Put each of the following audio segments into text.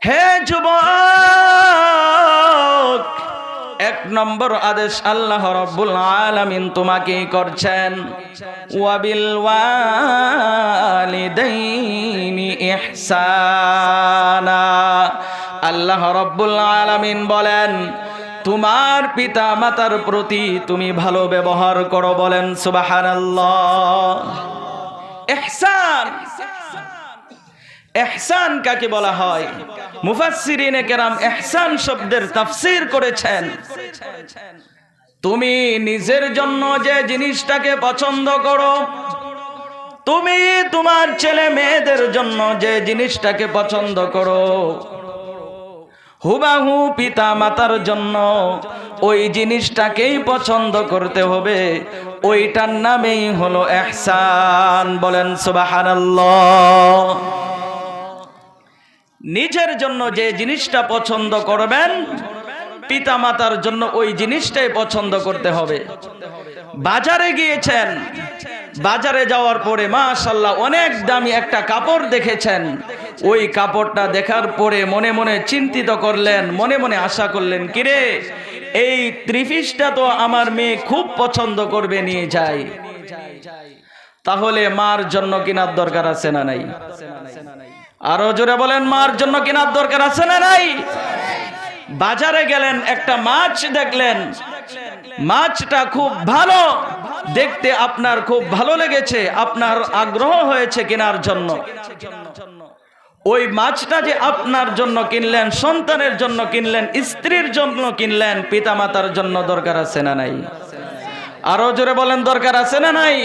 হে যুবক, এক নম্বর আদেশ আল্লাহ রাব্বুল আলামিন তোমাকে করছেন, ওয়াবিল ওয়ালিদাইনি ইহসানা। আল্লাহ রাব্বুল আলামিন বলেন তোমার পিতা মাতার প্রতি তুমি ভালো ব্যবহার করো। বলেন সুবহানাল্লাহ। ইহসান, ইহসান কাকে বলা হয়? মুফাসসিরিনে কেরাম ইহসান শব্দের তাফসীর করেছেন, তুমি নিজের জন্য যে জিনিসটাকে পছন্দ করো, তুমি তোমার ছেলে মেয়েদের জন্য যে জিনিসটাকে পছন্দ করো, হুবাহু পিতা মাতার জন্য ওই জিনিসটাকেই পছন্দ করতে হবে। ওইটার নামেই হলো ইহসান। বলেন সুবহানাল্লাহ। নিজের জন্য যে জিনিসটা পছন্দ করবেন, পিতা মাতার জন্য ওই জিনিসটাই পছন্দ করতে হবে। বাজারে গিয়েছেন, বাজারে যাওয়ার পরে মাশাআল্লাহ অনেক দামি একটা কাপড় দেখেছেন, ওই কাপড়টা দেখার পরে মনে মনে চিন্তিত করলেন, মনে মনে আশা করলেন, কিরে এই ত্রিপিসটা তো আমার মেয়ে খুব পছন্দ করবে, নিয়ে যাই। তাহলে মার জন্য কেনার দরকার আছে না নাই? আরো জোরে বলেন, মার জন্য কেনার দরকার আছে না নাই? বাজারে গেলেন, একটা মাছ দেখলেন, মাছটা খুব ভালো দেখতে, আপনার খুব ভালো লেগেছে, আপনার আগ্রহ হয়েছে কেনার জন্য। ওই মাছটা যে আপনার জন্য কিনলেন, সন্তানের জন্য কিনলেন, স্ত্রীর জন্য কিনলেন, পিতামাতার জন্য দরকার আছে না নাই? আরো জোরে বলেন, দরকার আছে না নাই?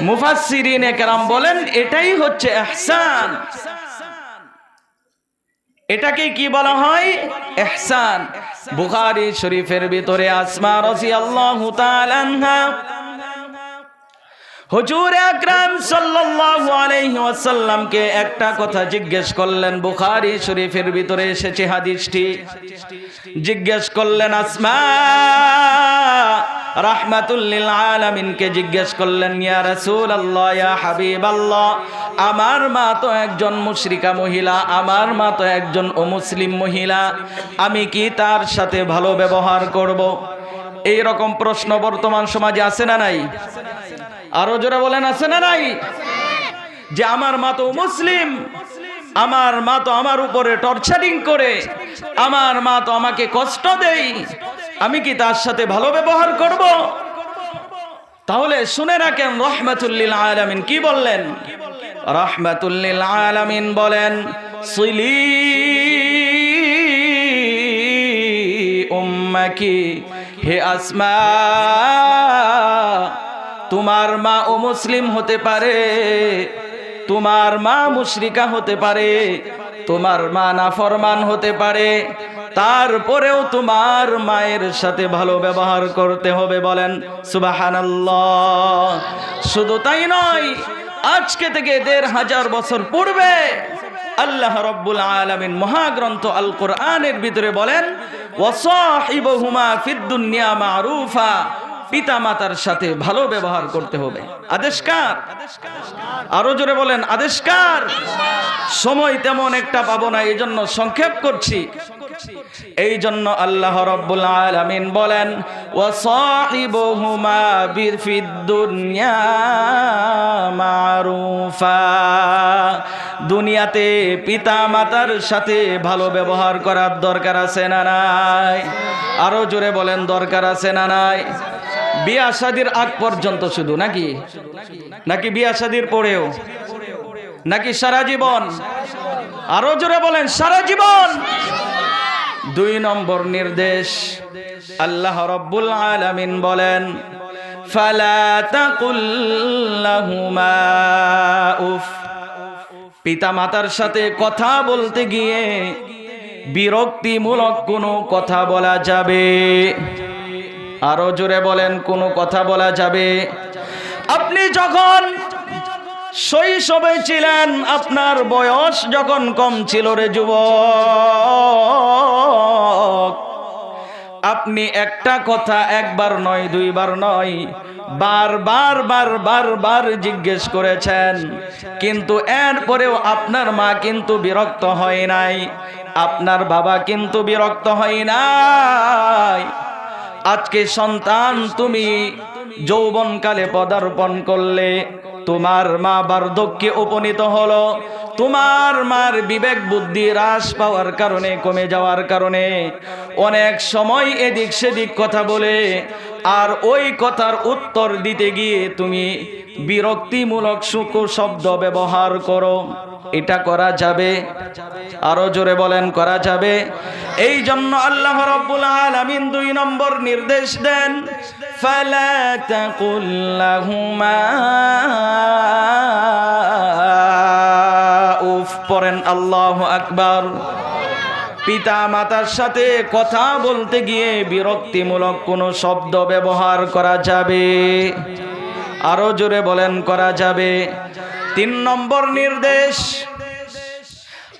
মুফাসসিরিনে কেরাম বলেন এটাই হচ্ছে ইহসান। এটাকে কি বলা হয়? ইহসান। বুখারী শরীফের ভিতরে আসমা রাদিয়াল্লাহু তাআলা আনহা হুজুর আকরাম সাল্লাল্লাহু আলাইহি ওয়াসাল্লামকে একটা কথা জিজ্ঞেস করলেন। বুখারী শরীফের ভিতরে এসেছে হাদিসটি। জিজ্ঞেস করলেন আসমা রাহমাতুল লিল আলামিনকে জিজ্ঞেস করলেন, ইয়া রাসূলুল্লাহ, ইয়া হাবিবাল্লাহ, আমার মা তো একজন মুশরিকা মহিলা, আমার মা তো একজন অমুসলিম মহিলা, আমি কি তার সাথে ভালো ব্যবহার করব? এই রকম প্রশ্ন বর্তমান সমাজে আছে না নাই? আরো জোরে বলেন, আছে না নাই? যে আমার মা তো মুসলিম, আমার মা তো আমার উপরে টর্চারিং করে, আমার মা তো আমাকে কষ্ট দেয়, আমি কি তার সাথে ভালো ব্যবহার করব? তাহলে শুনে রাখেন, রাহমাতুল লিল আলামিন কি বললেন? রাহমাতুল লিল আলামিন বলেন, সিলি উম্মাকি, হে আসমা, তোমার মা ও মুসলিম হতে পারে, তোমার মা মুশরিকা হতে পারে, তোমার মা নাফরমান হতে পারে, তারপরেও তোমার মায়ের সাথে ভালো ব্যবহার করতে হবে। বলেন সুবহানাল্লাহ। শুধু তাই নয়, আজকে থেকে ১৫০০ বছর পূর্বে আল্লাহ রাব্বুল আলামিন মহাগ্রন্থ আল কোরআনের ভিতরে বলেন, ওয়াসাহিবুহুমা ফিদ দুনিয়া মারুফা, পিতা মাতার সাথে ভালো ব্যবহার করতে হবে। আদেশ কার? আরো জোরে বলেন, আদেশ কার? সময় তেমন একটা পাবো না, এই জন্য সংক্ষেপ করছি। এই জন্য আল্লাহ রাব্বুল আলামিন বলেন, ওয়াসাহিবুহুমা ফিদ দুনিয়া মারুফা, দুনিয়াতে পিতা মাতার সাথে ভালো ব্যবহার করার দরকার আছে না নাই? আরো জোরে বলেন, দরকার আছে না নাই? বিয়া শাদীর আগ পর্যন্ত শুধু নাকি? নাকি বিয়া শাদীর পরেও? নাকি সারা জীবন? আরো জোরে বলেন, সারা জীবন। ২ নম্বর নির্দেশ আল্লাহ রাব্বুল আলামিন বলেন, ফালা তাকুল লাহুমা উফ, পিতা মাতার সাথে কথা বলতে গিয়ে বিরক্তিমূলক কোনো কথা বলা যাবে? আরো জোরে বলেন, কোনো কথা বলা যাবে? আপনি যখন শৈশবে ছিলেন, আপনার বয়স যখন কম ছিল রে যুবক, আপনি একটা কথা একবার নয়, দুইবার নয়, বারবার জিজ্ঞেস করেছেন, কিন্তু এরপরেও আপনার মা কিন্তু বিরক্ত হয় নাই, আপনার বাবা কিন্তু বিরক্ত হয় নাই। আজকে সন্তান তুমি যৌবনকালে পদার্পণ করলে, তোমার মা বার্ধক্যে উপনীত হলো, তোমার মার বিবেক বুদ্ধি হ্রাস পাওয়ার কারণে, কমে যাওয়ার কারণে অনেক সময় এদিক সেদিক কথা বলে, আর ওই কথার উত্তর দিতে গিয়ে তুমি বিরক্তিমূলক শব্দ ব্যবহার করো। এটা করা যাবে? আরো জোরে বলেন, করা যাবে? এই জন্য আল্লাহ রাব্বুল আলামিন 2 নম্বর নির্দেশ দেন, ফালা তাকুল লাহুমা উফ। পড়েন আল্লাহু আকবার। পিতা মাতার সাথে কথা বলতে গিয়ে বিরক্তিমূলক কোনো শব্দ ব্যবহার করা যাবে? আরো জোরে বলেন, করা যাবে? 3 নম্বর নির্দেশ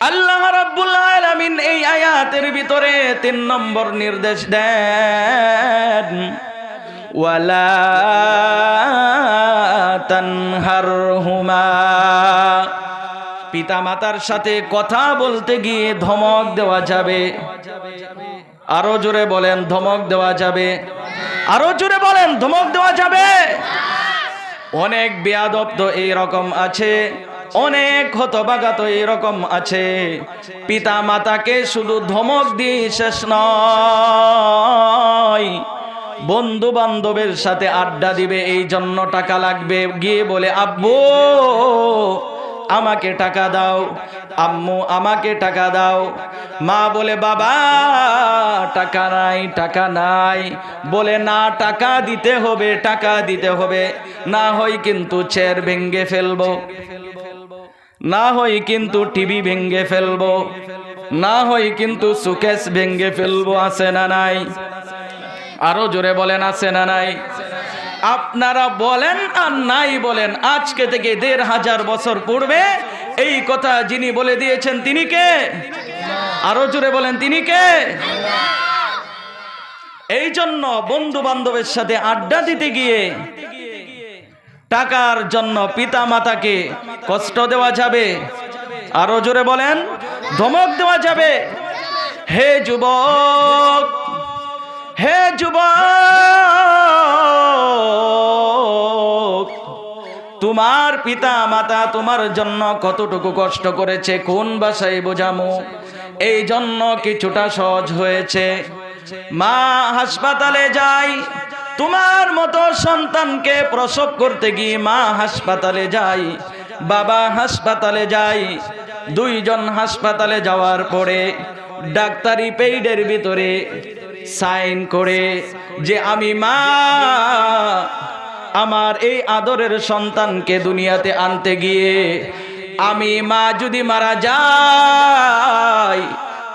আল্লাহ রাব্বুল আলামিন এই আয়াতের ভিতরে 3 নম্বর নির্দেশ দেন, ওয়ালা তানহারহুমা। পিতা মাতার সাথে কথা বলতে গিয়ে ধমক দেওয়া যাবে? আরো জোরে বলেন, ধমক দেওয়া যাবে? আরো জোরে বলেন, ধমক দেওয়া যাবে? অনেক বেয়াদব তো এইরকম আছে, অনেক হতভাগা তো এইরকম আছে, পিতা মাতাকে শুধু ধমক দিয়ে শেষ নয়, বন্ধু বান্ধবের সাথে আড্ডা দিবে, এই জন্য টাকা লাগবে, গিয়ে বলে আব্বু আমাকে টাকা দাও, আম্মু আমাকে টাকা দাও। মা বলে বাবা টাকা নাই, টাকা নাই। বলে না, টাকা দিতে হবে, টাকা দিতে হবে, না হয় কিন্তু চেয়ার ভেঙে ফেলবো, না হয় কিন্তু টিভি ভেঙে ফেলবো, না হয় কিন্তু সুকেস ভেঙে ফেলবো। আছে না নাই? আরো জোরে বলেন, আছে না নাই? আপনারা বলেন আর নাই বলেন, আজকে থেকে 1500 বছর পূর্বে এই কথা যিনি বলে দিয়েছেন তিনি কে? আরো জোরে বলেন, তিনি কে? এই জন্য বন্ধু বান্ধবের সাথে আড্ডা দিতে গিয়ে টাকার জন্য পিতা মাতাকে কষ্ট দেওয়া যাবে? আরো জোরে বলেন, ধমক দেওয়া যাবে? হে যুবক, হে যুবক, তোমার পিতা মাতা তোমার জন্য কতটুকু কষ্ট করেছে কোন ভাষায় বোঝামো? এই জন্য কিছুটা সহজ হয়েছে। মা হাসপাতালে যায়, তোমার মতো সন্তানকে প্রসব করতে গিয়ে মা হাসপাতালে যায়, বাবা হাসপাতালে যায়। 2 জন হাসপাতালে যাওয়ার পরে ডাক্তারি পেইডের ভিতরে সাইন করে যে আমি মা আমার এই আদরের সন্তানকে দুনিয়াতে আনতে গিয়ে আমি মা যদি মারা যাই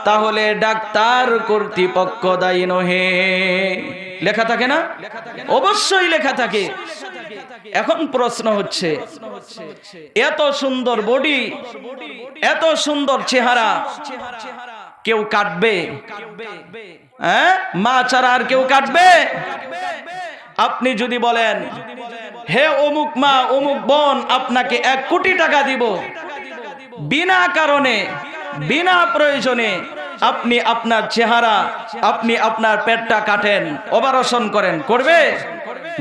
তাহলে ডাক্তার কর্তৃপক্ষ দায়ী নহে। লেখা থাকে না? অবশ্যই লেখা থাকে। এখন প্রশ্ন হচ্ছে, এত সুন্দর বডি, এত সুন্দর চেহারা কেউ কাটবে? হ্যাঁ, মা ছাড়া আর কেউ কাটবে? আপনি যদি বলেন হে অমুক মা অমুক বোন আপনাকে 1 কোটি টাকা দিব, বিনা কারণে বিনা প্রয়োজনে আপনি আপনার চেহারা, আপনি আপনার পেটটা কাটেন, অপারেশন করেন, করবে?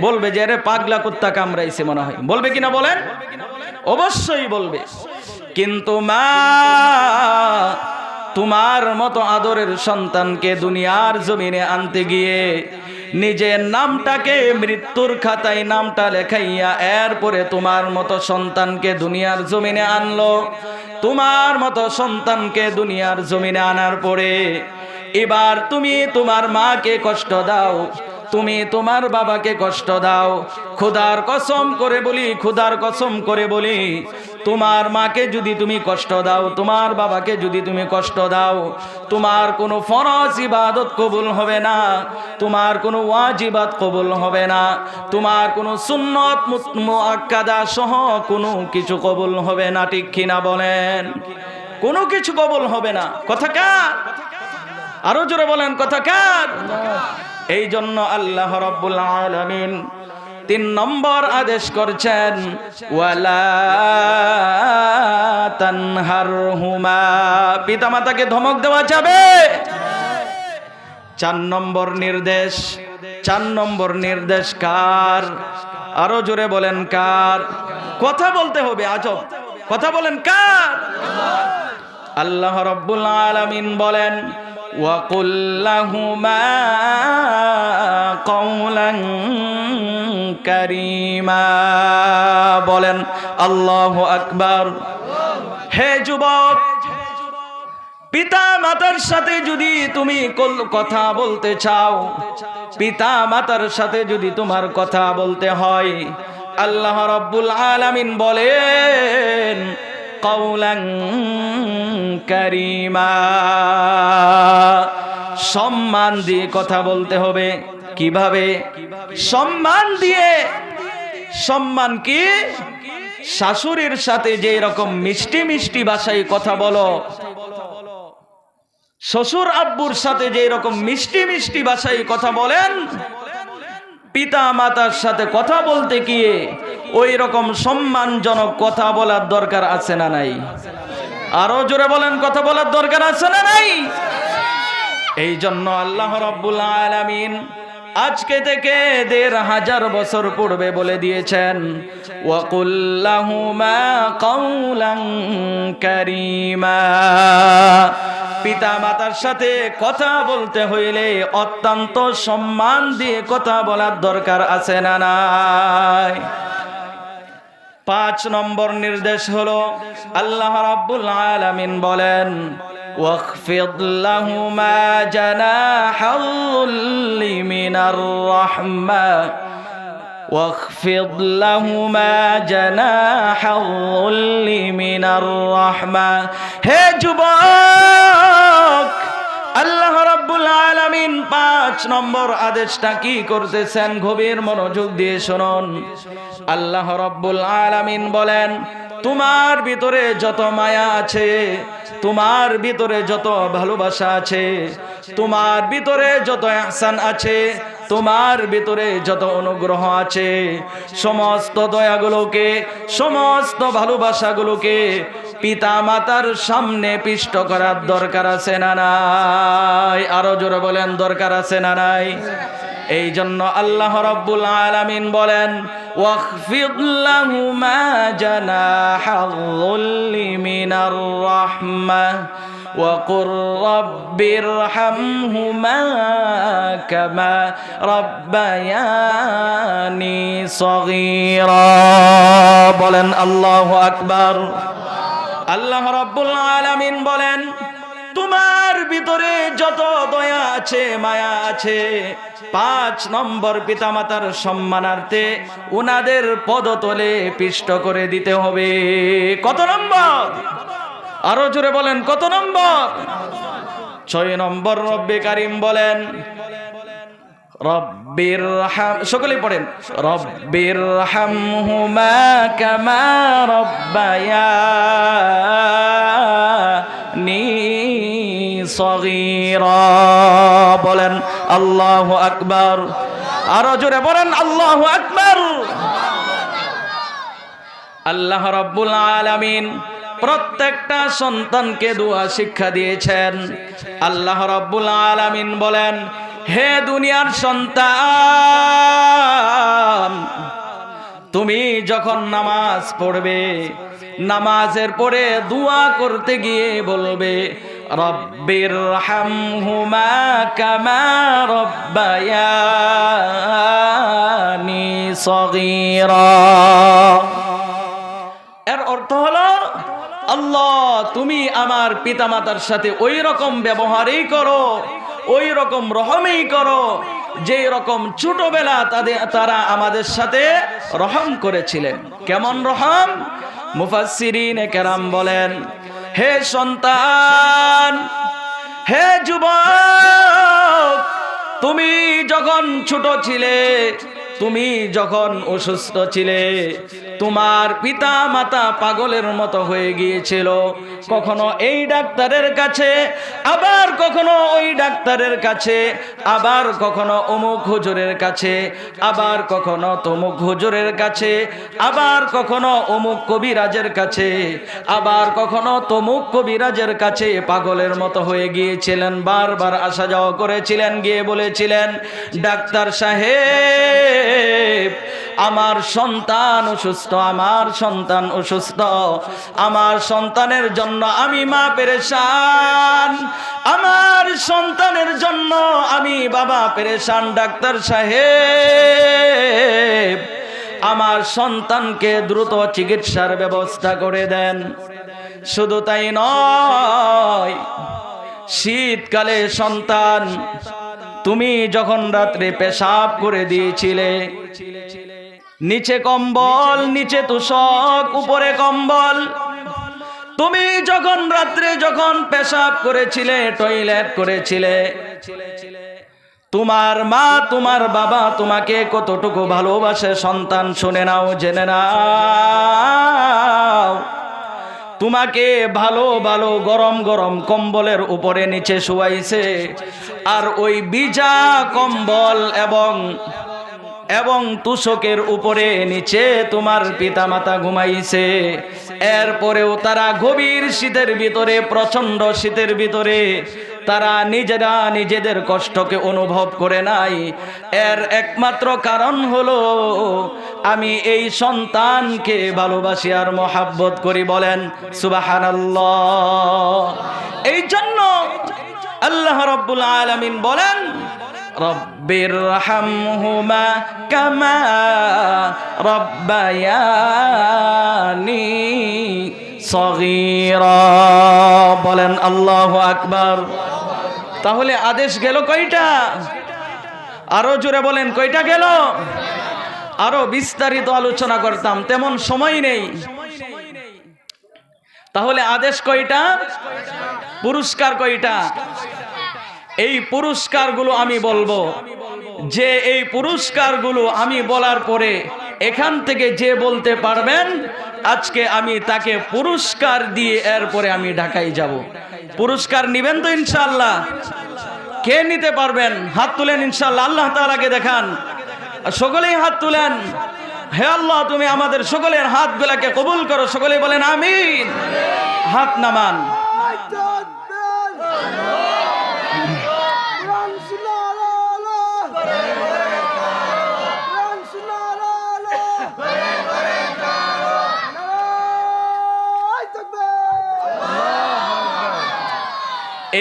বলবে যে আরে পাগলা কুত্তা কামড়াইছে মনে হয়। বলবে কিনা বলেন? অবশ্যই বলবে। কিন্তু মা তোমার মতো আদরের সন্তানকে দুনিয়ার জমিনে আনতে গিয়ে নিজের নামটাকে মৃত্যুর খাতায় নামটা লেখাইয়া এরপরে তোমার মতো সন্তানকে দুনিয়ার জমিনে আনলো। তোমার মতো সন্তানকে দুনিয়ার জমিনে আনার পরে এবার তুমি তোমার মাকে কষ্ট দাও, তুমি তোমার বাবাকে কষ্ট দাও। খোদার কসম করে বলি, খোদার কসম করে বলি, তোমার মাকে যদি তুমি কষ্ট দাও, তোমার বাবাকে যদি তুমি কষ্ট দাও, তোমার কোনো ফরজ ইবাদত কবুল হবে না, তোমার কোনো ওয়াজিবাত কবুল হবে না, তোমার কোনো সুন্নত মুআক্কাদা সহ কোনো কিছু কবুল হবে না। ঠিক কিনা বলেন? কোনো কিছু কবুল হবে না। কথা কার? আরো জোরে বলেন, কথা কার? এই জন্য আল্লাহ রাব্বুল আলামিন 3 নম্বর আদেশ করছেন ওয়ালা তানহারহুমা, পিতামাতাকে ধমক দেওয়া যাবে? 4 নম্বর নির্দেশ। 4 নম্বর নির্দেশ কার? আরো জোরে বলেন কার? কথা বলতে হবে, আজব কথা বলেন কার? আল্লাহ রাব্বুল আলামিন বলেন ওয়াকুল লাহুমা কাওলান কারীমা, বলেন আল্লাহু আকবার। হে যুবক, পিতা মাতার সাথে যদি তুমি কথা বলতে চাও, পিতা মাতার সাথে যদি তোমার কথা বলতে হয়, আল্লাহ রাব্বুল আলামিন বলেন কাওলান কারীমা, সম্মান দিয়ে কথা বলতে হবে। কিভাবে? সম্মান দিয়ে। সম্মান কি? শাশুড়ির সাথে যে রকম মিষ্টি মিষ্টি ভাষায় কথা বলো, শ্বশুর আব্বুর সাথে যে রকম মিষ্টি মিষ্টি ভাষায় কথা বলেন, পিতা মাতার সাথে কথা বলতে গিয়ে ওই রকম সম্মানজনক কথা বলার দরকার আছে না নাই? আরো জোরে বলেন, কথা বলার দরকার আছে না নাই? এই জন্য আল্লাহ রাব্বুল আলামিন আজকে থেকে ১৫০০ বছর পূর্বে বলে দিয়েছেন ওয়াকুল লাহুমা কাওলান কারীমা, পিতা মাতার সাথে কথা বলতে হইলে অত্যন্ত সম্মান দিয়ে কথা বলার দরকার আছে না নাই? 5 নম্বর নির্দেশ হলো আল্লাহ রাব্বুল আলামিন বলেন ওয়াখফিদ লাহুমা জানাহাল-যুল্লি মিনার রাহমা, ওয়াখফিদ লাহুমা জানাহাল-যুল্লি মিনার রাহমা। হে যুবক, আল্লাহ রাব্বুল আলামিন 5 নম্বর আদেশটা কি করতেছেন গভীর মনোযোগ দিয়ে শুনুন। আল্লাহ রাব্বুল আলামিন বলেন তোমার ভিতরে যত মায়া আছে, তোমার ভিতরে যত ভালোবাসা আছে, তোমার ভিতরে যত ইহসান আছে, তোমার ভিতরে যত অনুগ্রহ আছে, সমস্ত দয়াগুলোকে, সমস্ত ভালোবাসাগুলোকে পিতা মাতার সামনে পিষ্ট করার দরকার আছে না নাই? আরো জোরে বলেন, দরকার আছে না নাই? এই জন্য আল্লাহ রাব্বুল আলামিন বলেন ওয়াখফিদ লাহুমা জানাহাল-যুল্লি মিনার রাহমা ওয়াকুর রাব্বিরহামহুমা কামা রাব্বায়ানি সগীরা, বলেন আল্লাহু আকবার। আল্লাহ রাব্বুল আলামিন বলেন তোমার ভিতরে যত দয়া আছে, মায়া আছে, 5 নম্বর পিতামাতার সম্মানার্থে উনাদের পদতলে পিষ্ট করে দিতে হবে। কত নম্বর? আরো জোরে বলেন, কত নম্বর? 6 নম্বর রব্বে কারীম বলেন সকলেই পড়েন রব্বিরহামহুমা কামা রাব্বায়ানি সগীরা, বলেন আল্লাহু আকবার। আরো জোরে বলেন আল্লাহু আকবার। আল্লাহ রাব্বুল আলামিন প্রত্যেকটা সন্তানকে দোয়া শিক্ষা দিয়েছেন। আল্লাহ রাব্বুল আলামিন বলেন হে দুনিয়ার সন্তান, তুমি যখন নামাজ পড়বে, নামাজের পরে দোয়া করতে গিয়ে বলবে রব্বিরহামহুমা কামা রাব্বায়ানি সগীরা। এর অর্থ হলো আল্লাহ তুমি আমার পিতামাতার সাথে ওই রকম ব্যবহারই করো, ওই রকম রহমই করো যে রকম ছোটবেলা তারা আমাদের সাথে রহম করেছিলেন। কেমন রহম? মুফাসসিরিনে কেরাম বলেন হে সন্তান, হে যুবক, তুমি যখন ছোট ছিলে তুমি যখন অসুস্থ ছিলে তোমার পিতা মাতা পাগলের মতো হয়ে গিয়েছিল, কখনো এই ডাক্তারের কাছে, আবার কখনো ওই ডাক্তারের কাছে, আবার কখনো অমুক হুজুরের কাছে, আবার কখনো তমুক হুজুরের কাছে, আবার কখনো অমুক কবিরাজের কাছে, আবার কখনো তমুক কবিরাজের কাছে পাগলের মতো হয়ে গিয়েছিলেন। বারবার আসা যাওয়া করেছিলেন, গিয়ে বলেছিলেন, ডাক্তার সাহেব আমার সন্তান অসুস্থ, আমার সন্তান অসুস্থ, আমার সন্তানের জন্য আমি মা পেরেশান, আমার সন্তানের জন্য আমি বাবা পেরেশান। ডাক্তার সাহেব আমার সন্তানকে দ্রুত চিকিৎসার ব্যবস্থা করে দেন। শুধু তাই নয়, শীতকালে সন্তান তুমি যখন রাত্রে পেশাব করে দিয়েছিলে, নিচে কম্বল, নিচে তোশক, উপরে কম্বল, তুমি যখন রাত্রে যখন পেশাব করেছিলে, টয়লেট করেছিলে, তোমার মা তোমার বাবা তোমাকে কতটুকু ভালোবাসে সন্তান শুনে নাও, জেনে নাও। তোমাকে ভালো ভালো গরম গরম কম্বলের উপরে নিচে শুয়াইছে, আর ওই ভিজা কম্বল এবং তুষকের উপরে নিচে তোমার পিতামাতা ঘুমাইছে। এরপরেও তারা গভীর শীতের ভিতরে, প্রচন্ড শীতের ভিতরে তারা নিজেরা নিজেদের কষ্টকে অনুভব করে নাই। এর একমাত্র কারণ হলো আমি এই সন্তানকে ভালোবাসি আর মহাব্বত করি। বলেন সুবহানাল্লাহ। এই জন্য আল্লাহ রাব্বুল আলামিন বলেন, রব্বির রহমহুমা কামা রব্বায়ানি সগীরা। বলেন আল্লাহু আকবার। তাহলে আদেশ গেল কয়টা? আরো জোরে বলেন কয়টা গেল? আরো বিস্তারিত আলোচনা করতাম, তেমন সময় নেই। তাহলে আদেশ কয়টা? পুরস্কার কয়টা? এই পুরস্কারগুলো আমি বলবো, যে এই পুরস্কারগুলো আমি বলার পরে এখান থেকে যে বলতে পারবেন আজকে আমি তাকে পুরস্কার দিয়ে এরপরে আমি ঢাকায় যাব। পুরস্কার নিবেন তো ইনশাআল্লাহ? কে নিতে পারবেন হাত তুলেন ইনশাআল্লাহ। আল্লাহ তাআলাকে দেখান, সকলেই হাত তুলেন। হে আল্লাহ, তুমি আমাদের সকলের হাতগুলোকে কবুল করো। সকলেই বলেন আমিন। হাত নামান।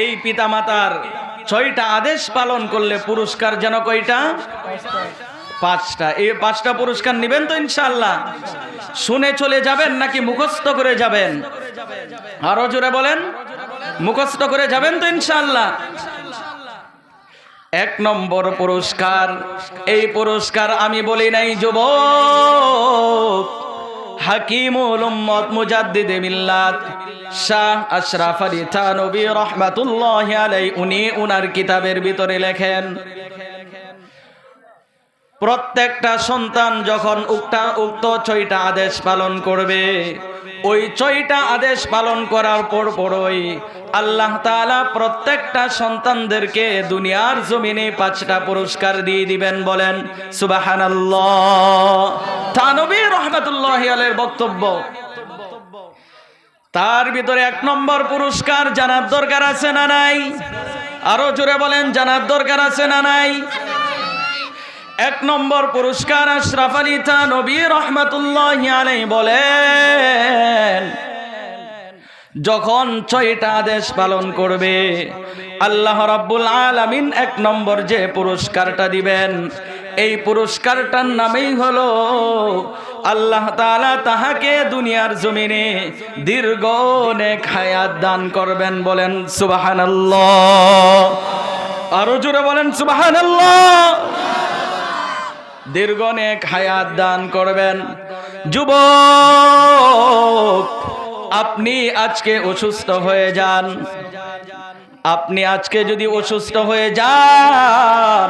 এই পিতামাতার 6টা আদেশ পালন করলে পুরস্কার যেন কয়টা? 5টা। এই 5টা পুরস্কার নিবেন তো ইনশাআল্লাহ? শুনে চলে যাবেন নাকি মুখস্থ করে যাবেন? আরো জোরে বলেন, মুখস্থ করে যাবেন তো ইনশাআল্লাহ? 1 নম্বর পুরস্কার, এই পুরস্কার আমি বলি নাই যুবক, হাকিমুল উম্মত মুজাদ্দিদে মিল্লাত শাহ আশরাফ আলী থানভী রাহমাতুল্লাহি আলাইহি উনি উনার কিতাবের ভিতরে লেখেন, প্রত্যেকটা সন্তান যখন উক্ত 6টা আদেশ পালন করবে, ওই 6টা আদেশ পালন করার পরই আল্লাহ তাআলা প্রত্যেকটা সন্তানদেরকে দুনিয়ার জমিনে 5টা পুরস্কার দিয়ে দিবেন। বলেন সুবহানাল্লাহ। থানভী রাহমাতুল্লাহি আলাইহির বক্তব্য। তার ভিতরে 1 নম্বর পুরস্কার জানার দরকার আছে না নাই? আরো জোরে বলেন, জানার দরকার আছে না নাই? 1 নম্বর পুরস্কার আশরাফ আলী থানভী রাহমাতুল্লাহি আলাইহি বলেন, যখন 6টা আদেশ পালন করবে আল্লাহ রাব্বুল আলামিন 1 নম্বর যে পুরস্কারটা দিবেন, এই পুরস্কারটার নামেই হলো আল্লাহ তাআলা তাহাকে দুনিয়ার জমিনে দীর্ঘ নেক হায়াত দান করবেন। বলেন সুবহানাল্লাহ। আরো জোরে বলেন সুবহানাল্লাহ। দীর্ঘ নেক হায়াত দান করবেন। যুবক, আপনি আজকে অসুস্থ হয়ে যান, আপনি আজকে যদি অসুস্থ হয়ে যান,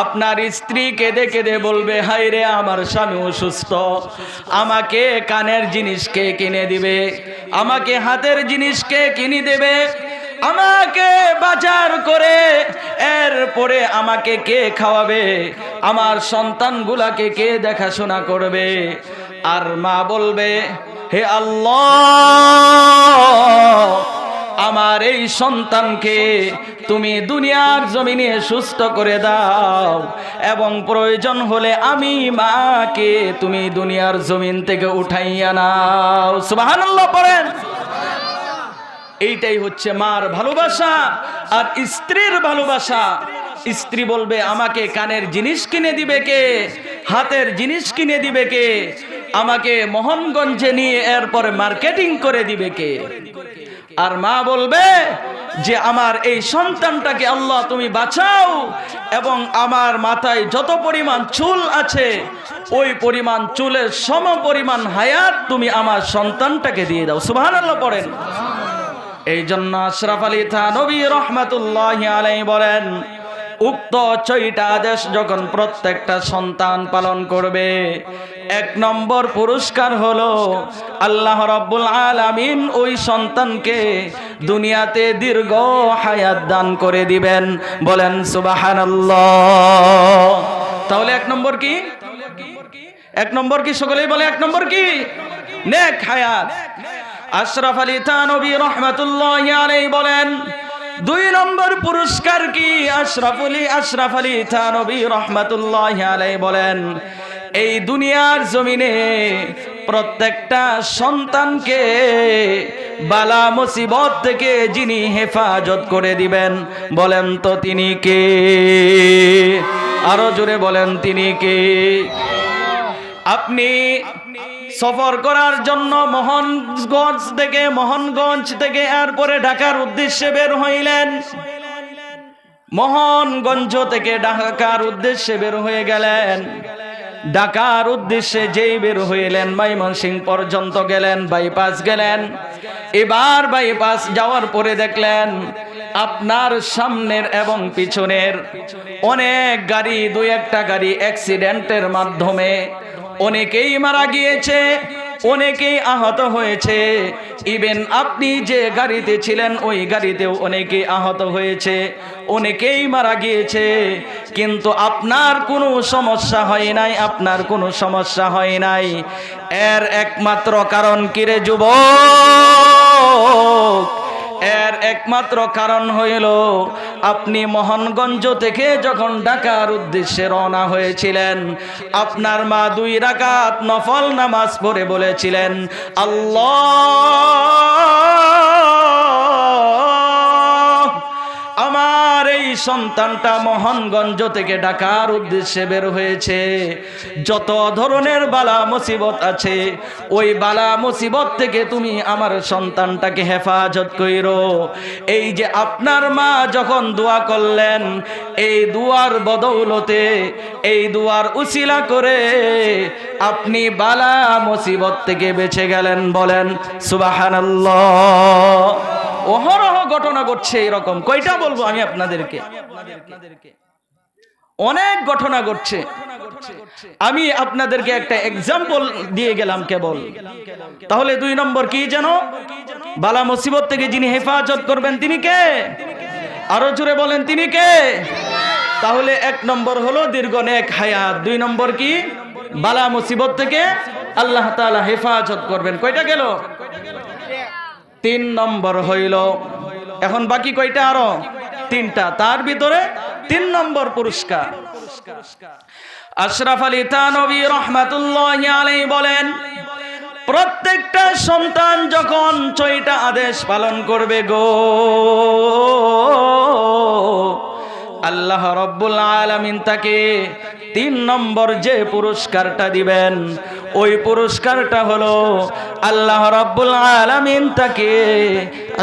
আপনার স্ত্রী কেঁদে কেঁদে বলবে, হায় রে আমার স্বামী অসুস্থ, আমাকে কানের জিনিস কে কিনে দিবে, আমাকে হাতের জিনিস কে কিনে দেবে, আমাকে বাজার করে এরপরে আমাকে কে খাওয়াবে, আমার সন্তানগুলাকে কে দেখাশোনা করবে। আর মা বলবে, হে আল্লাহ, আমার এই সন্তানকে তুমি দুনিয়ার জমিনে সুস্থ করে দাও, এবং প্রয়োজন হলে আমি মাকে তুমি দুনিয়ার জমিন থেকে উঠাইয়া নাও। সুবহানাল্লাহ পড়েন। এইটাই হচ্ছে মার ভালোবাসা আর স্ত্রীর ভালোবাসা। স্ত্রী বলবে, আমাকে কানের জিনিস কিনে দিবে কে, হাতের জিনিস কিনে দিবে কে, আমাকে মোহনগঞ্জে নিয়ে এরপরে মার্কেটিং করে দিবে কে। আর মা বলবে যে আমার এই সন্তানটাকে আল্লাহ তুমি বাঁচাও, এবং আমার মাথায় যত পরিমাণ চুল আছে ওই পরিমাণ চুলের সম পরিমাণ হায়াত তুমি আমার সন্তানটাকে দিয়ে দাও। সুবহানাল্লাহ পড়েন। এই জন্য আশরাফ আলী থানভী রহমাতুল্লাহি আলাইহি বলেন, উক্ত 6টা আদেশ যখন প্রত্যেকটা সন্তান পালন করবে, 1 নম্বর পুরস্কার হলো আল্লাহ রাব্বুল আলামিন ওই সন্তানকে দুনিয়াতে দীর্ঘ হায়াত দান করে দিবেন। বলেন সুবহানাল্লাহ। তাহলে 1 নম্বর কি? 1 নম্বর কি? সকলেই বলে 1 নম্বর কি? নেক হায়াত। আশরাফ আলী থানভী রহমাতুল্লাহি আলাইহি বলেন, 2 নম্বর পুরস্কার কি? আশরাফ আলী থানভী রহমাতুল্লাহি আলাইহি বলেন, এই দুনিয়ার জমিনে প্রত্যেকটা সন্তানকে বালা মুসিবত থেকে যিনি হেফাজত করে দিবেন, বলেন তো তিনি কে? আরো জোরে বলেন, তিনি কে? আপনি সফর করার জন্য মোহনগঞ্জ থেকে এরপরে ঢাকার উদ্দেশ্যে বের হইলেন। মোহনগঞ্জ থেকে ঢাকার উদ্দেশ্যে বের হয়ে গেলেন। ঢাকার উদ্দেশ্যে যেই বের হইলেন, ময়মনসিংহ পর্যন্ত গেলেন, বাইপাস গেলেন। এবার বাইপাস যাওয়ার পরে দেখলেন আপনার সামনের এবং পিছনের অনেক গাড়ি, 2-1টা গাড়ি অ্যাক্সিডেন্টের মাধ্যমে অনেকেই মারা গিয়েছে, অনেকেই আহত হয়েছে। ইভেন আপনি যে গাড়িতে ছিলেন ওই গাড়িতেও অনেকেই আহত হয়েছে, অনেকেই মারা গিয়েছে, কিন্তু আপনার কোনো সমস্যা হয় নাই, আপনার কোনো সমস্যা হয় নাই। এর একমাত্র কারণ কি রে যুবক? এর একমাত্র কারণ হইল আপনি মোহনগঞ্জ থেকে যখন ঢাকার উদ্দেশ্যে রওনা হয়েছিলেন, আপনার মা 2 রাকাত নফল নামাজ পড়ে বলেছিলেন, আল্লাহ, আমার এই সন্তানটা মোহনগঞ্জ থেকে ঢাকার উদ্দেশ্যে বের হয়েছে, যত ধরনের বালা মুসিবত আছে ওই বালা মুসিবত থেকে তুমি আমার সন্তানটাকে হেফাজত কইরো। এই যে আপনার মা যখন দোয়া করলেন, এই দুয়ার বদৌলতে, এই দুয়ার উসিলা করে আপনি বালা মুসিবত থেকে বেঁচে গেলেন। বলেন সুবহানাল্লাহ। অহরহ ঘটনা ঘটছে এরকম। কয়টা বলবো আমি আপনাদেরকে? অনেক ঘটনা ঘটছে। আমি আপনাদেরকে একটা এক্সাম্পল দিয়ে গেলাম কেবল। তাহলে 2 নম্বর কি যেন? বালা মুসিবত থেকে যিনি হেফাজত করবেন তিনি কে? আরো জোরে বলেন, তিনি কে? তাহলে 1 নম্বর হলো দীর্ঘ নেক হায়াত। 2 নম্বর কি? বালা মুসিবত থেকে আল্লাহ তাআলা হেফাজত করবেন। কয়টা গেল? 3 নম্বর হইল। এখন বাকি কয়টা? আরো 3টা। তার ভিতরে 3 নম্বর পুরস্কার। আশরাফ আলী থানভী রহমাতুল্লাহি আলাইহি বলেন, প্রত্যেকটা সন্তান যখন 6টা আদেশ পালন করবে গো, আল্লাহ রাব্বুল আলামিন তাকে 3 নম্বর যে পুরস্কারটা দিবেন, ওই পুরস্কারটা হলো আল্লাহ রাব্বুল আলামিন তাকে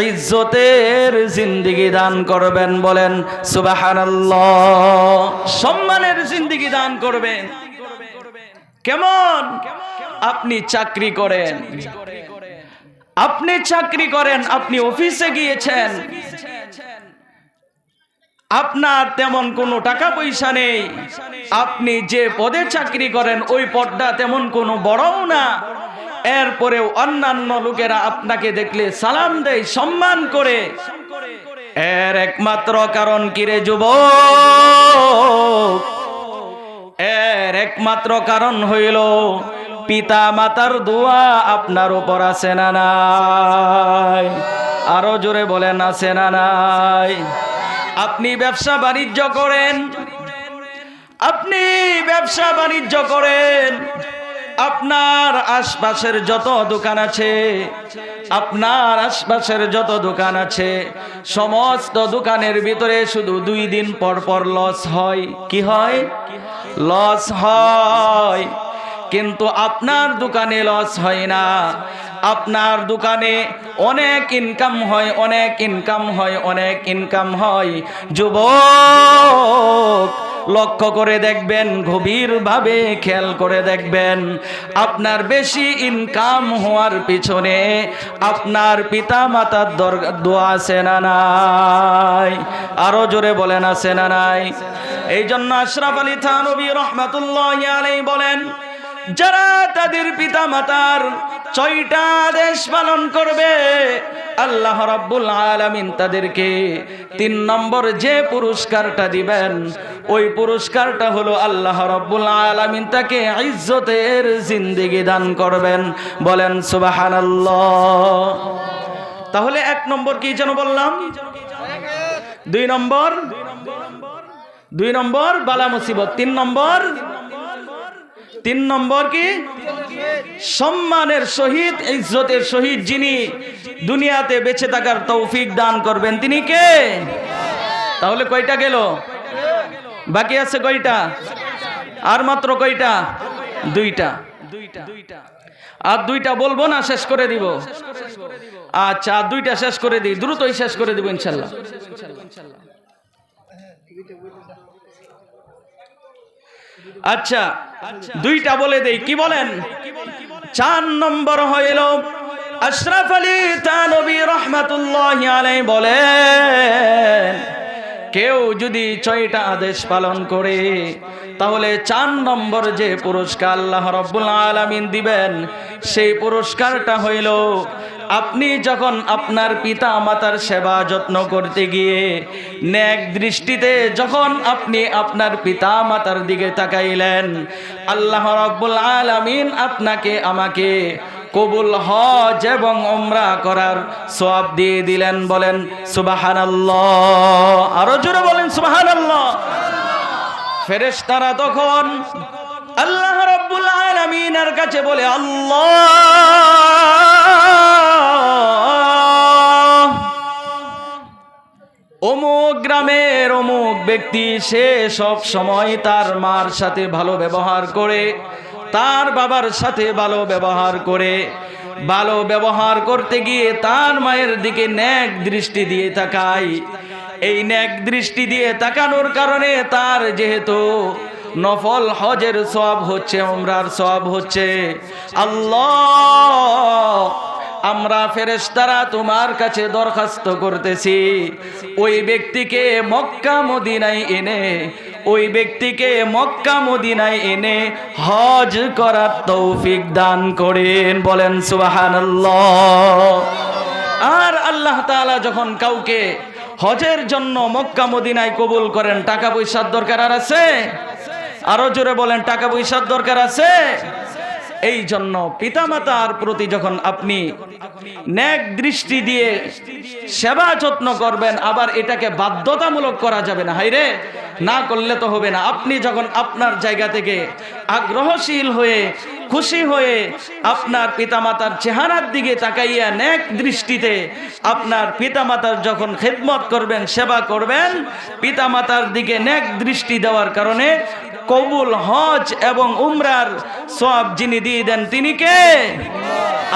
ইজ্জতের জিন্দেগি দান করবেন। বলেন সুবহানাল্লাহ। সম্মানের জিন্দেগি দান করবেন। কেমন? আপনি চাকরি করেন, আপনি অফিসে গিয়েছেন, আপনার তেমন কোনো টাকা পয়সা নেই, আপনি যে পদে চাকরি করেন ওই পদটা তেমন কোনো বড়ও না, এরপরেও অন্যান্য লোকেরা আপনাকে দেখলে সালাম দেয়, সম্মান করে। এর একমাত্র কারণ কি রে যুবক? এর একমাত্র কারণ হইল পিতা মাতার দোয়া আপনার উপর আছে না নাই? আরো জোরে বলেন আছে না নাই? আপনি ব্যবসা বাণিজ্য করেন, আপনি ব্যবসা বাণিজ্য করেন, আপনার আশপাশের যত দোকান আছে, আপনার আশপাশের যত দোকান আছে, সমস্ত দোকানের ভিতরে শুধু 2 দিন পর পর লস হয়। কি হয়? লস হয়। কিন্তু আপনার দোকানে লস হয় না, আপনার দোকানে অনেক ইনকাম হয়, অনেক ইনকাম হয়, অনেক ইনকাম হয়। যুবক, লক্ষ্য করে দেখবেন, গভীরভাবে খেয়াল করে দেখবেন, আপনার বেশি ইনকাম হওয়ার পিছনে আপনার পিতা মাতার দোয়া আছে না নাই? আরো জোরে বলেন আছে না নাই? এই জন্য আশরাফ আলী থানভী রহমাতুল্লাহি আলাইহি বলেন, যারা তাদের পিতা মাতার 6টা আদেশ পালন করবে, আল্লাহ রাব্বুল আলামিন তাদেরকে 3 নম্বর যে পুরস্কারটা দিবেন, ওই পুরস্কারটা হলো আল্লাহ রাব্বুল আলামিন তাকে ইজ্জতের জিন্দেগি দান করবেন। বলেন সুবহানাল্লাহ। তাহলে 1 নম্বর কি যেন বললাম? 2 নম্বর বালা মুসিবত। 3 নম্বর কি? সম্মানের সহিত, ইজ্জতের সহিত যিনি দুনিয়াতে বেঁচে থাকার তৌফিক দান করবেন, তিনি কে? তাহলে কয়টা গেল? বাকি আছে কয়টা? আর মাত্র কয়টা? 2টা। আর 2টা বলবো না, শেষ করে দিব। আচ্ছা, আর 2টা শেষ করে দিই, দ্রুতই শেষ করে দিব ইনশাল্লাহ। আচ্ছা, 2টা বলে দেই। কি বলেন? 4 নম্বর হইল আশরাফ আলী থানভী রহমাতুল্লাহি আলাইহি বলেন, কেউ যদি 6টা আদেশ পালন করে, তাহলে 4 নম্বর যে পুরস্কার আল্লাহ রাব্বুল আলামিন দিবেন, সেই পুরস্কারটা হইল, আপনি যখন আপনার পিতা মাতার সেবা যত্ন করতে গিয়ে নেক দৃষ্টিতে যখন আপনি আপনার পিতা মাতার দিকে তাকাইলেন, আল্লাহ রাব্বুল আলামিন আপনাকে আমাকে কবুল হজ এবং উমরা করার সওয়াব দিয়ে দিলেন। বলেন সুবহানাল্লাহ। আরো জোরে বলেন সুবহানাল্লাহ। ফেরেশতারা তখন আল্লাহ রাব্বুল আলামিনের কাছে বলে, আল্লাহ, অমুক গ্রামের অমুক ব্যক্তি, সে সব সময় তার মার সাথে ভালো ব্যবহার করে, তার বাবার সাথে ভালো ব্যবহার করে, ভালো ব্যবহার করতে গিয়ে তার মায়ের দিকে নেক দৃষ্টি দিয়ে তাকায়। এই নেক দৃষ্টি দিয়ে তাকানোর কারণে তার যেহেতু নফল হজের সওয়াব হচ্ছে, উমরার সওয়াব হচ্ছে। আল্লাহ, আমরা ফেরেশতারা তোমার কাছে দরখাস্ত করতেছি, ওই ব্যক্তিকে মক্কা মদিনায় এনে, ওই ব্যক্তিকে মক্কা মদিনায় এনে হজ করার তৌফিক দান করেন। বলেন সুবহানাল্লাহ। আর আল্লাহ তাআলা যখন কাউকে হজের জন্য মক্কা মদিনায় কবুল করেন, টাকা পয়সার দরকার আর আছে? আরো জোরে বলেন, টাকা পয়সার দরকার আছে? এই জন্য পিতামাতার প্রতি যখন আপনি নেক দৃষ্টি দিয়ে সেবা যত্ন করবেন, আবার এটাকে বাধ্যতামূলক করা যাবে না। হাইরে, না করলে তো হবে না। আপনি যখন আপনার জায়গা থেকে আগ্রহশীল হয়ে, খুশি হয়ে আপনার পিতামাতার চেহারার দিকে তাকাইয়া নেক দৃষ্টিতে আপনার পিতামাতার যখন খেদমত করবেন, সেবা করবেন, পিতামাতার দিকে নেক দৃষ্টি দেওয়ার কারণে কবুল হজ এবং উমরার সওয়াব যিনি দিয়ে দেন, তিনি কে?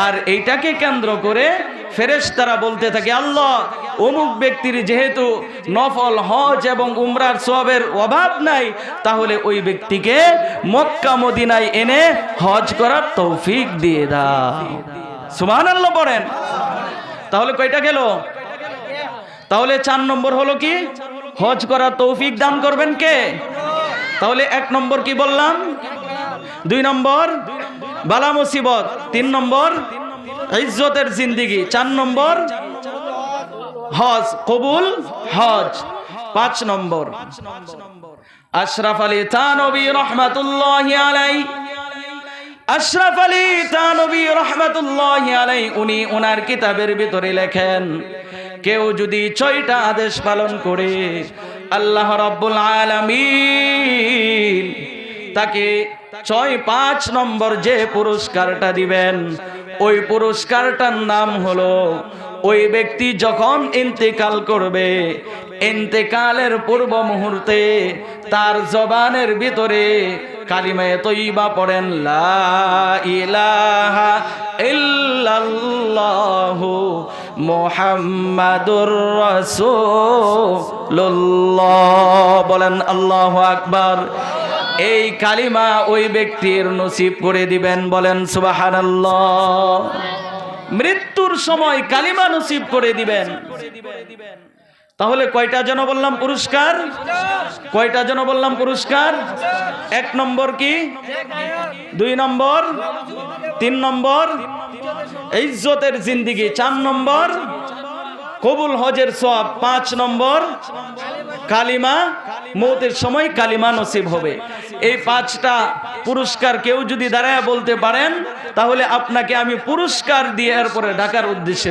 আর এইটাকে কেন্দ্র করে ফেরেশতারা বলতে থাকে, আল্লাহ, অমুক ব্যক্তির যেহেতু নফল হজ এবং উমরার সওয়াবের অভাব নাই, তাহলে ওই ব্যক্তিকে মক্কা মদিনায় এনে হজ করার তৌফিক দিয়ে দাও। সুবহানাল্লাহ পড়েন। তাহলে কয়টা গেল? তাহলে 4 নম্বর হলো কি? হজ করার তৌফিক দান করবেন কে? তাহলে 1 নম্বর কি বললাম? 2 নম্বর বালা মুসিবত, 3 নম্বর ইজ্জতের জিন্দেগি, 4 নম্বর হজ, কবুল হজ, 5 নম্বর আশরাফ আলী থানভী রহমাতুল্লাহি আলাইহি, আশরাফ আলী থানভী রহমাতুল্লাহি আলাইহি উনি ওনার কিতাবের ভিতরে লেখেন, কেউ যদি 6টা আদেশ পালন করে আল্লাহ রাব্বুল আলামিন তাকে 5 নম্বর যে পুরস্কারটা দিবেন, ওই পুরস্কারটার নাম হলো ওই ব্যক্তি যখন ইন্তেকাল করবে, ইন্তেকালের পূর্ব মুহূর্তে তার জবানের ভিতরে কালিমায়ে তয়্যিবা পড়েন, লা ইলাহা ইল্লাল্লাহু মুহাম্মাদুর রাসূলুল্লাহ, বলেন আল্লাহু আকবার। এই কালিমা ওই ব্যক্তির নসিব করে দিবেন, বলেন সুবহানাল্লাহ। মৃত্যুর সময় কালিমা নসিব করে দিবেন। তাহলে কয়টা যেন বললাম পুরস্কার? কয়টা যেন বললাম পুরস্কার? 1 নম্বর কি? 2 নম্বর, 3 নম্বর ইজ্জতের জিন্দেগি, 4 নম্বর কবুল হজের সওয়াব, 5 নম্বর কালিমা, মওতের সময় কালিমা নসিব হবে। এই 5টা পুরস্কার কেউ যদি দাঁড়ায় বলতে পারেন, তাহলে আপনাকে আমি পুরস্কার দিয়ে এরপরে ঢাকার উদ্দেশ্যে